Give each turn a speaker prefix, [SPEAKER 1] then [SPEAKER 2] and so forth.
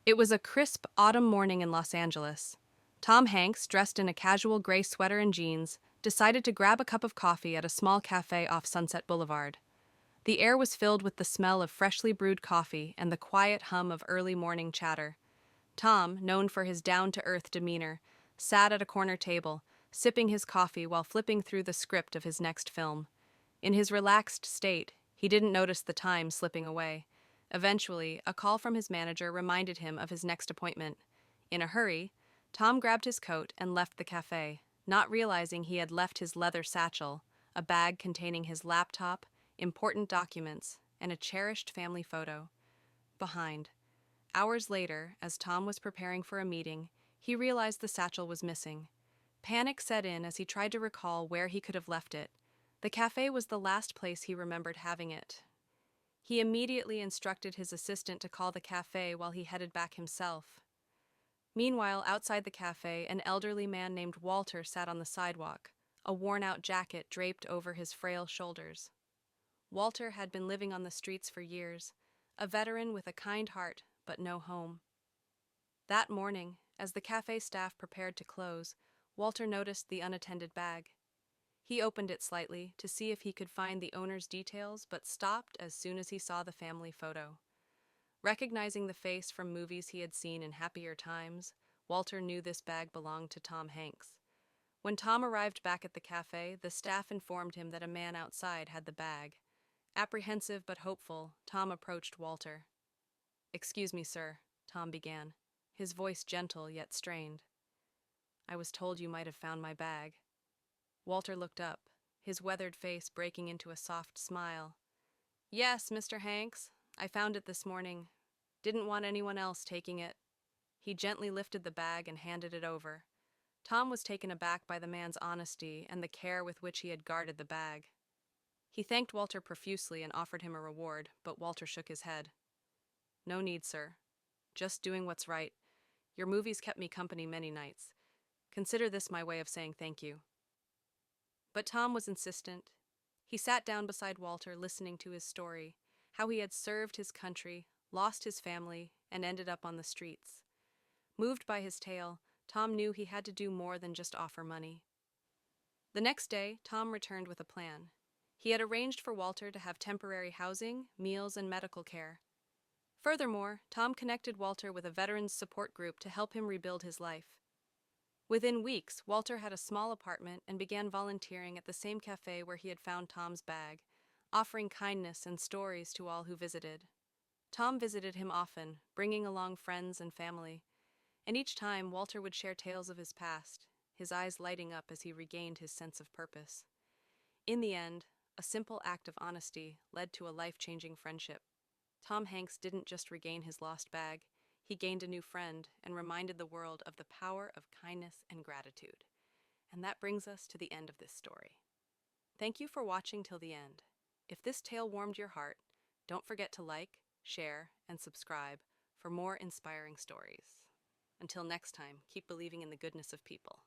[SPEAKER 1] It was a crisp autumn morning in Los Angeles. Tom Hanks, dressed in a casual gray sweater and jeans, decided to grab a cup of coffee at a small cafe off Sunset Boulevard. The air was filled with the smell of freshly brewed coffee and the quiet hum of early morning chatter. Tom, known for his down-to-earth demeanor, sat at a corner table, sipping his coffee while flipping through the script of his next film. In his relaxed state, he didn't notice the time slipping away. Eventually, a call from his manager reminded him of his next appointment. In a hurry, Tom grabbed his coat and left the cafe, not realizing he had left his leather satchel, a bag containing his laptop, important documents, and a cherished family photo, behind. Hours later, as Tom was preparing for a meeting, he realized the satchel was missing. Panic set in as he tried to recall where he could have left it. The cafe was the last place he remembered having it. He immediately instructed his assistant to call the cafe while he headed back himself. Meanwhile, outside the cafe, an elderly man named Walter sat on the sidewalk, a worn-out jacket draped over his frail shoulders. Walter had been living on the streets for years, a veteran with a kind heart but no home. That morning, as the cafe staff prepared to close, Walter noticed the unattended bag. He opened it slightly to see if he could find the owner's details, but stopped as soon as he saw the family photo. Recognizing the face from movies he had seen in happier times, Walter knew this bag belonged to Tom Hanks. When Tom arrived back at the cafe, the staff informed him that a man outside had the bag. Apprehensive but hopeful, Tom approached Walter. "Excuse me, sir," Tom began, his voice gentle yet strained. "I was told you might have found my bag." Walter looked up, his weathered face breaking into a soft smile. "Yes, Mr. Hanks, I found it this morning. Didn't want anyone else taking it." He gently lifted the bag and handed it over. Tom was taken aback by the man's honesty and the care with which he had guarded the bag. He thanked Walter profusely and offered him a reward, but Walter shook his head. "No need, sir. Just doing what's right. Your movies kept me company many nights. Consider this my way of saying thank you." But Tom was insistent. He sat down beside Walter, listening to his story, how he had served his country, lost his family, and ended up on the streets. Moved by his tale, Tom knew he had to do more than just offer money. The next day, Tom returned with a plan. He had arranged for Walter to have temporary housing, meals, and medical care. Furthermore, Tom connected Walter with a veterans support group to help him rebuild his life. Within weeks, Walter had a small apartment and began volunteering at the same cafe where he had found Tom's bag, offering kindness and stories to all who visited. Tom visited him often, bringing along friends and family, and each time Walter would share tales of his past, his eyes lighting up as he regained his sense of purpose. In the end, a simple act of honesty led to a life-changing friendship. Tom Hanks didn't just regain his lost bag, he gained a new friend and reminded the world of the power of kindness and gratitude. And that brings us to the end of this story. Thank you for watching till the end. If this tale warmed your heart, don't forget to like, share, and subscribe for more inspiring stories. Until next time, keep believing in the goodness of people.